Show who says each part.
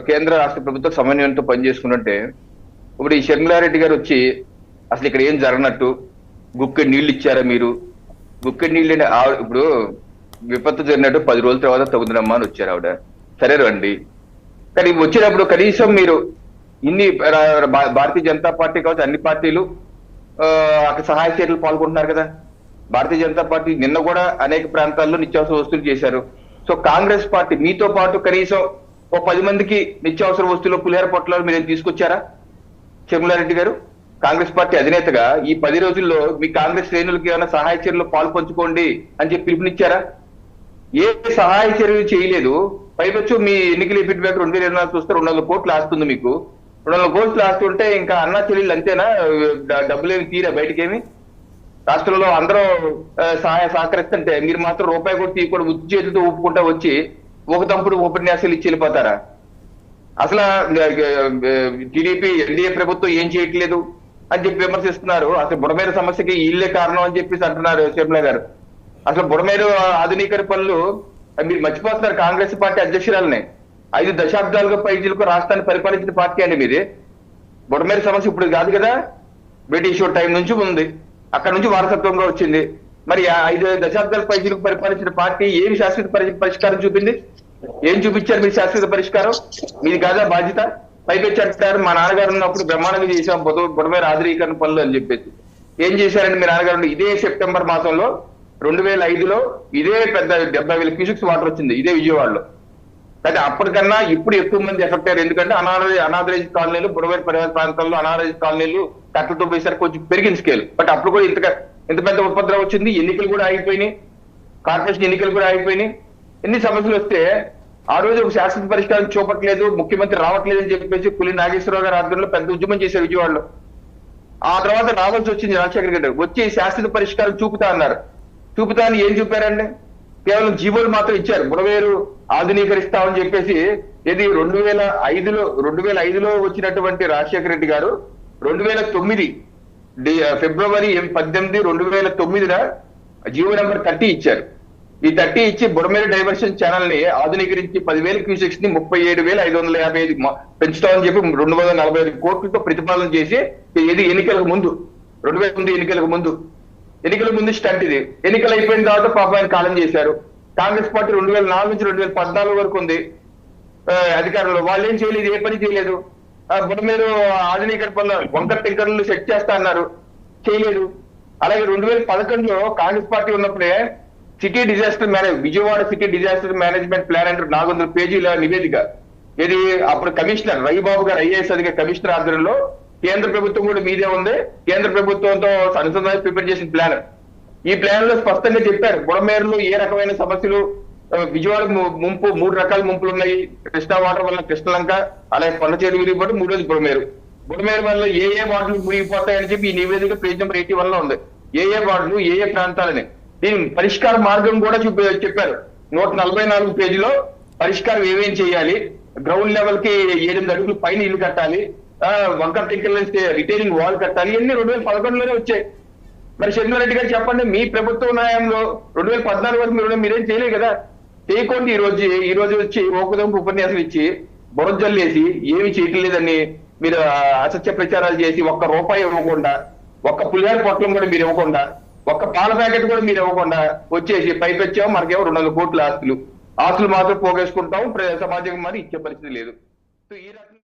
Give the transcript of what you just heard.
Speaker 1: కేంద్ర రాష్ట్ర ప్రభుత్వం సమన్వయంతో పనిచేసుకున్నట్టే ఇప్పుడు ఈ షర్మిలారెడ్డి గారు వచ్చి అసలు ఇక్కడ ఏం జరగనట్టు గుక్కెడు నీళ్లు ఇచ్చారా మీరు? గుక్కెడు నీళ్ళు ఇప్పుడు విపత్తు జరిగినట్టు 10 రోజుల తర్వాత తగుదనమ్మా అని వచ్చారు ఆవిడ. సరే రండి, కానీ వచ్చినప్పుడు కనీసం మీరు ఇన్ని భారతీయ జనతా పార్టీ కావచ్చు అన్ని పార్టీలు అక్కడ సహాయ చర్యలు పాల్గొంటున్నారు కదా. భారతీయ జనతా పార్టీ నిన్న కూడా అనేక ప్రాంతాల్లో నిత్యావసర వస్తువులు చేశారు. సో కాంగ్రెస్ పార్టీ మీతో పాటు కనీసం ఓ 10 మందికి నిత్యావసర వస్తువులు పులిహార పొట్లాలు మీరు తీసుకొచ్చారా? షర్మిలారెడ్డి గారు కాంగ్రెస్ పార్టీ అధినేతగా ఈ 10 రోజుల్లో మీ కాంగ్రెస్ శ్రేణులకి ఏమైనా సహాయ చర్యలు పాల్పంచుకోండి అని చెప్పి పిలుపునిచ్చారా? ఏ సహాయ చర్యలు చేయలేదు. పైపచ్చు మీ ఎన్నికల ఫీడ్బ్యాక్ 2024 చూస్తే 200 కోట్లు ఆస్తుంది. మీకు 200 కోట్లు ఆస్తుంటే ఇంకా అన్నా చెల్లెళ్ళు అంతేనా? డబ్బులేమి తీరా బయటకేమి? రాష్ట్రంలో అందరూ సహాయ సహకరిస్తుంటే మీరు మాత్రం రూపాయి కూడా తీయకుండా ఉత్తి చేతులతో ఊపుకుంటా వచ్చి ఒక తంపుడు ఉపన్యాసాలు ఇచ్చి వెళ్ళిపోతారా? అసలు టీడీపీ ఎన్డీఏ ప్రభుత్వం ఏం చేయట్లేదు అని చెప్పి విమర్శిస్తున్నారు. అసలు బుడమేరు సమస్యకి ఇల్లే కారణం అని చెప్పేసి అంటున్నారు షర్మిల గారు. అసలు బుడమేరు ఆధునీకరణ పనులు మీరు మర్చిపోతున్నారు. కాంగ్రెస్ పార్టీ అధ్యక్షురాలని 5 దశాబ్దాలుగా పైజీలకు రాష్ట్రాన్ని పరిపాలించిన పార్టీ అండి మీది. బుడమేరు సమస్య ఇప్పుడు కాదు కదా, బ్రిటిష్ టైం నుంచి ఉంది, అక్కడ నుంచి వారసత్వంగా వచ్చింది. మరి 5 దశాబ్దాల పైజీలకు పరిపాలించిన పార్టీ ఏమి శాశ్వత పరిష్కారం చూపింది? ఏం చూపించారు మీరు శాశ్వత పరిష్కారం? మీది కాదా బాధ్యత? పైపెచ్చి అంటారు మా నాన్నగారు ఉన్నప్పుడు బ్రహ్మాండంగా చేశాం బుడమేరు ఆధునీకరణ పనులు అని చెప్పేసి. ఏం చేశారండి మీ నాన్నగారు? ఇదే సెప్టెంబర్ మాసంలో 2005లో ఇదే పెద్ద 70,000 క్యూసెక్స్ వాటర్ వచ్చింది ఇదే విజయవాడలో. అయితే అప్పటికన్నా ఇప్పుడు ఎక్కువ మంది ఎఫెక్ట్ అయ్యారు. ఎందుకంటే అనాథరైజ్ కాలనీలు, బుడమేరు పరివార ప్రాంతాల్లో అనాథరైజ్ కాలనీలు కట్టలతో పోయేసరికి కొంచెం పెరిగిన స్కేల్. బట్ అప్పుడు కూడా ఇంత పెద్ద ఉపద్రవం వచ్చింది. ఎన్నికలు కూడా ఆగిపోయినాయి, కార్పొరేషన్ ఎన్నికలు కూడా ఆగిపోయినాయి. ఎన్ని సమస్యలు వస్తే ఆ రోజు ఒక శాశ్వత పరిష్కారం చూపట్లేదు, ముఖ్యమంత్రి రావట్లేదు అని చెప్పేసి పులి నాగేశ్వరరావు గారి ఆధ్వర్యంలో పెద్ద ఉద్యమం చేశారు విజయవాడలో. ఆ తర్వాత రావాల్సి వచ్చింది రాజశేఖర రెడ్డి వచ్చి శాశ్వత పరిష్కారం చూపుతా అన్నారు. చూపుతా అని ఏం చూపారండి? కేవలం జీవోలు మాత్రం ఇచ్చారు. బుడమేరు ఆధునీకరిస్తామని చెప్పేసి ఇది 2005లో వచ్చినటువంటి రాజశేఖర రెడ్డి గారు 2009 ఫిబ్రవరి 18, 2009 జీవో నెంబర్ 30 ఇచ్చారు. ఈ 30 ఇచ్చి బుడమేరు డైవర్షన్ ఛానల్ ని ఆధునీకరించి 10,000 క్యూసెక్స్ ని 37,555 పెంచుతామని చెప్పి 245 కోట్లతో ప్రతిపాదన చేసి ఇది ఎన్నికలకు ముందు 2009 ఎన్నికల ముందు స్టంట్ ఇది. ఎన్నికలు అయిపోయిన తర్వాత పాపం ఆయన కాలం చేశారు. కాంగ్రెస్ పార్టీ 2004 నుంచి 2014 వరకు ఉంది అధికారంలో. వాళ్ళు ఏం చేయలేదు, ఏ పని చేయలేదు. బుడమేరు ఆధునీకరణ పనులు వంకర టింకర్లు సెట్ చేస్తా అన్నారు, చేయలేదు. అలాగే 2011లో కాంగ్రెస్ పార్టీ ఉన్నప్పుడే Vijayawada city disaster management plan అంటే 400 పేజీల నివేదిక. ఇది అప్పుడు కమిషనర్ రవిబాబు గారు ఐఏఎస్ అధికారి కమిషనర్ ఆధ్వర్యంలో కేంద్ర ప్రభుత్వం కూడా మీదే ఉంది, కేంద్ర ప్రభుత్వంతో అనుసంధానం ప్రిపేర్ చేసిన ప్లాన్. ఈ ప్లాన్ లో స్పష్టంగా చెప్పారు బుడమేరులో ఏ రకమైన సమస్యలు, విజయవాడ ముంపు 3 రకాల ముంపులు ఉన్నాయి. కృష్ణా వాటర్ వల్ల కృష్ణలంక, అలాగే కొండచేరు విరిగిపోవడం, 3వది బుడమేరు వల్ల ఏ వార్డులు మునిగిపోతాయని చెప్పి ఈ నివేదిక పేజ్ నెంబర్ 81లో ఉంది. ఏ వార్డులు ఏ ప్రాంతాలని దీని పరిష్కార మార్గం కూడా చెప్పారు. 144 పేజీలో పరిష్కారం ఏమేం చేయాలి, గ్రౌండ్ లెవెల్ కి 8 అడుగులు పైన ఇల్లు కట్టాలి, వంకర టింకర్ల రిటైనింగ్ వాల్ కట్టాలి, ఇవన్నీ 2011లోనే వచ్చాయి. మరి షర్మిలారెడ్డి గారు చెప్పండి, మీ ప్రభుత్వ న్యాయంలో 2014 వరకు మీరేం చేయలేదు కదా. చేయకుండా ఈ రోజు వచ్చి ఓకుదంపు ఉపన్యాసం ఇచ్చి బురజల్లేసి ఏమి చేయట్లేదని మీరు అసత్య ప్రచారాలు చేసి ఒక్క రూపాయి ఇవ్వకుండా, ఒక్క పులిహార పొట్లం కూడా మీరు ఇవ్వకుండా, ఒక్క పాల ప్యాకెట్ కూడా మీరు ఇవ్వకుండా వచ్చేసి పైపెచ్చాము మనకేమో 200 కోట్ల ఆస్తులు మాత్రం పోగేసుకుంటాం, సమాజం మరి ఇచ్చే పరిస్థితి లేదు. సో ఈ రకంగా